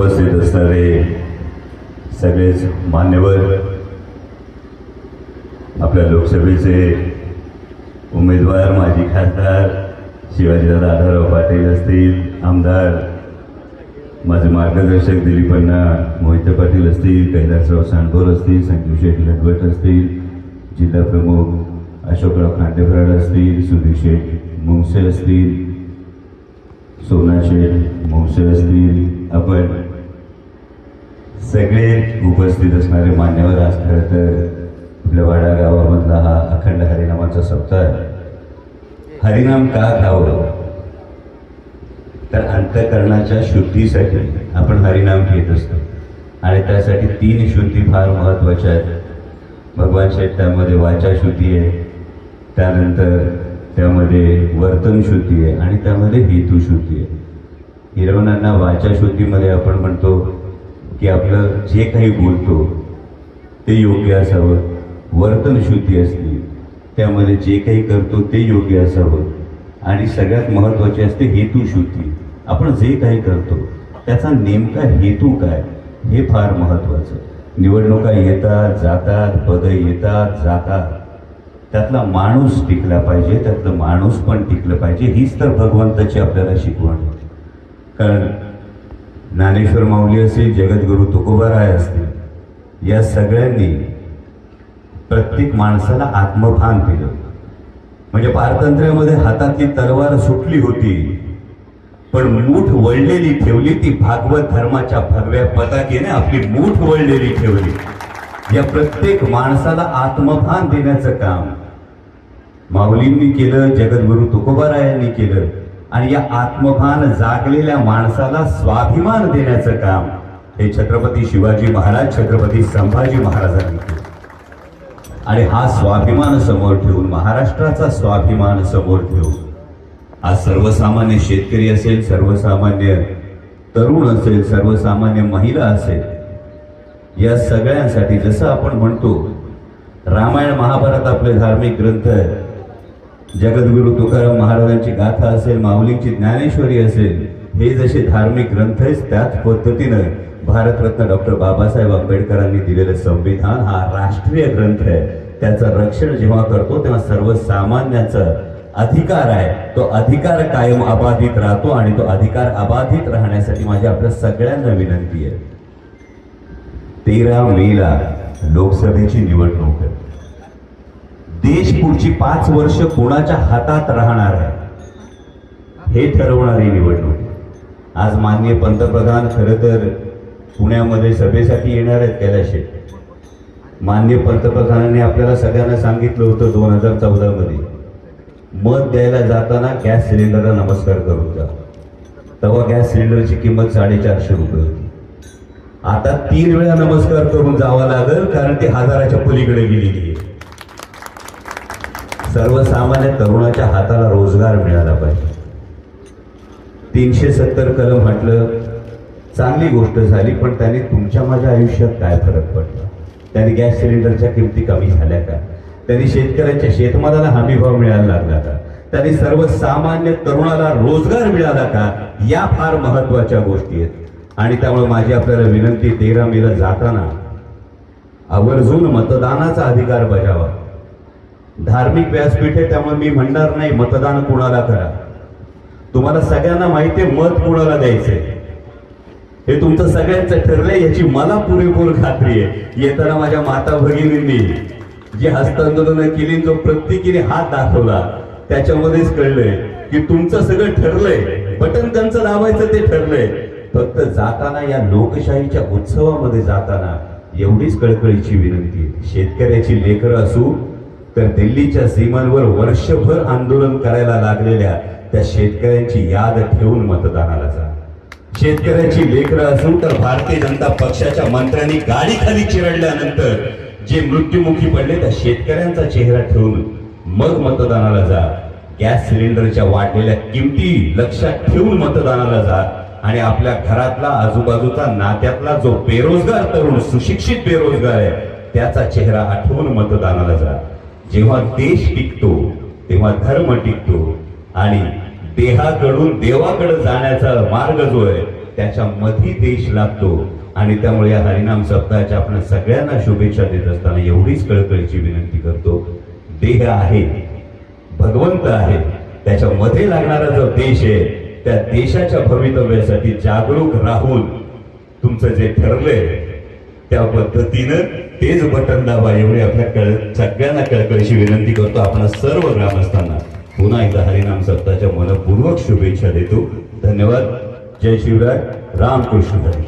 उपस्थित असणारे सगळेच मान्यवर, आपल्या लोकसभेचे उमेदवार माजी खासदार शिवाजीदादा आढळराव पाटील असतील, आमदार माझे मार्गदर्शक दिलीपण्णा मोहिते पाटील असतील, कैलासराव सांडोर असतील, संजीव शेठ लटवट असतील, जिल्हा प्रमुख अशोकराव खांडेफराड असतील, सुधीर शेठ मुंगसे असतील, सोना शेठ मुंगसे असतील, आपण सगळे उपस्थित असणारे मान्यवर, आज खरं तर आपल्या वाडा गावामधला हा अखंड हरिनामाचा सप्ताह आहे. हरिनाम का गावं तर अंतःकरणाच्या शुद्धीसाठी आपण हरिनाम घेत असतो आणि त्यासाठी 3 शुद्धी फार महत्त्वाच्या आहेत. भगवान शेठ त्यामध्ये वाचा शुद्धी आहे, त्यानंतर त्यामध्ये वर्तन शुद्धी आहे आणि त्यामध्ये हेतू शुद्धी आहे. हिरवणांना वाचा शुद्धीमध्ये आपण म्हणतो की आपलं जे काही बोलतो ते योग्य असावं, वर्तन शुद्धी असते त्यामध्ये जे काही करतो ते योग्य असावं आणि सगळ्यात महत्त्वाची असते हेतू शुद्धी. आपण जे काही करतो त्याचा नेमका हेतू काय हे फार महत्त्वाचं. निवडणुका येतात जातात, पदं येतात जातात, त्यातला माणूस टिकला पाहिजे, त्यातलं माणूस पण टिकलं पाहिजे. हीच तर भगवंताची आपल्याला शिकवण. कारण ज्ञानेश्वर माऊली असेल, जगद्गुरू तुकोबाराय असतील, या सगळ्यांनी प्रत्येक माणसाला आत्मभान दिलं. म्हणजे पारतंत्र्यामध्ये हातातली तलवार सुटली होती पण मूठ वळलेली ठेवली ती भागवत धर्माच्या भगव्या पताकेने आपली मूठ वळलेली ठेवली. या प्रत्येक माणसाला आत्मभान देण्याचं काम माऊलींनी केलं, जगद्गुरू तुकोबारायांनी केलं आणि या आत्मभान जागलेल्या माणसाला स्वाभिमान देण्याचं काम हे छत्रपती शिवाजी महाराज, छत्रपती संभाजी महाराजांनी केलं. आणि हा स्वाभिमान समोर ठेवून, महाराष्ट्राचा स्वाभिमान समोर ठेवून, आज सर्वसामान्य शेतकरी असेल, सर्वसामान्य तरुण असेल, सर्वसामान्य महिला असेल, या सगळ्यांसाठी जसं आपण म्हणतो रामायण महाभारत आपले धार्मिक ग्रंथ आहेत, जगद्गुरू तुकाराम महाराजांची गाथा असेल, माऊलींची ज्ञानेश्वरी असेल, हे जसे धार्मिक ग्रंथ आहेत त्याच पद्धतीनं भारतरत्न डॉक्टर बाबासाहेब आंबेडकरांनी दिलेलं संविधान हा राष्ट्रीय ग्रंथ आहे. त्याचं रक्षण जेव्हा करतो तेव्हा सर्वसामान्याचा अधिकार आहे, तो अधिकार कायम अबाधित राहतो आणि तो अधिकार अबाधित राहण्यासाठी माझी आपल्या सगळ्यांना विनंती आहे. 13 मेला लोकसभेची निवडणूक आहे. देश पुढची 5 वर्ष कोणाच्या हातात राहणार आहे हे ठरवणारी निवडणूक. आज माननीय पंतप्रधान खरं तर पुण्यामध्ये सभेसाठी येणार आहेत कैलाशेठ. माननीय पंतप्रधानांनी आपल्याला सगळ्यांना सांगितलं होतं 2014 मध्ये मत द्यायला जाताना गॅस सिलेंडरला नमस्कार करून जा. तेव्हा गॅस सिलेंडरची किंमत 450 रुपये होती. आता 3 वेळा नमस्कार करून जावं लागेल कारण ती हजाराच्या पलीकडे गेलेली आहे. सर्वसामान्य तरुणाच्या हाताला रोजगार मिळाला पाहिजे. 370 कलम म्हटलं, चांगली गोष्ट झाली, पण त्याने तुमच्या माझ्या आयुष्यात काय फरक पडला? त्यांनी गॅस सिलेंडरच्या किमती कमी झाल्या का? त्यांनी शेतकऱ्यांच्या शेतमालाला हमीभाव मिळायला लागला का? त्यांनी सर्वसामान्य तरुणाला रोजगार मिळाला का? या फार महत्वाच्या गोष्टी आहेत. आणि त्यामुळे माझी आपल्याला विनंती, 13 मेला जाताना आवर्जून मतदानाचा अधिकार बजावा. धार्मिक व्यासपीठ आहे त्यामुळे मी म्हणणार नाही मतदान कुणाला करा. तुम्हाला सगळ्यांना माहिती आहे मत कुणाला द्यायचंय, हे तुमचं सगळ्यांचं ठरलंय याची मला पुरेपूर खात्री आहे. येताना माझ्या माता भगिनींनी जी हस्तांदोलन केली, जो प्रत्येकीने हात दाखवला, त्याच्यामध्येच कळलंय की तुमचं सगळं ठरलंय, बटन त्यांचं दाबायचं ते ठरलंय. फक्त जाताना या लोकशाहीच्या उत्सवामध्ये जाताना एवढीच कळकळीची विनंती, शेतकऱ्याची लेकरं असू तर दिल्लीच्या सीमांवर वर्षभर आंदोलन करायला लागलेल्या त्या शेतकऱ्यांची याद ठेवून मतदानाला जा. शेतकऱ्याची लेकरं असून तर भारतीय जनता पक्षाच्या मंत्र्यांनी गाडी खाली चिरडल्यानंतर जे मृत्युमुखी पडले त्या शेतकऱ्यांचा चेहरा ठेवून मग मतदानाला जा. गॅस सिलेंडरच्या वाढलेल्या किमती लक्षात ठेवून मतदानाला जा आणि आपल्या घरातला, आजूबाजूचा, नात्यातला जो बेरोजगार तरुण, सुशिक्षित बेरोजगार आहे, त्याचा चेहरा आठवून मतदानाला जा. जेव्हा देश टिकतो तेव्हा धर्म टिकतो आणि देहाकडून देवाकडे जाण्याचा मार्ग जो आहे त्याच्या मध्ये देश लागतो आणि त्यामुळे या हरिनाम सप्ताहाच्या आपण सगळ्यांना शुभेच्छा देत असताना एवढीच कळकळीची विनंती करतो, देह आहे, भगवंत आहे, त्याच्यामध्ये लागणारा जो देश आहे त्या देशाच्या भवितव्यासाठी जागरूक राहून तुमचं जे ठरलंय त्या पद्धतीनं तेच बटन दाबा एवढी आपल्या सगळ्यांना कळकळीची विनंती करतो. आपण सर्व ग्रामस्थांना पुन्हा एकदा हरिनाम सप्ताहाच्या मनपूर्वक शुभेच्छा देतो. धन्यवाद. जय शिवराय. रामकृष्ण हरी.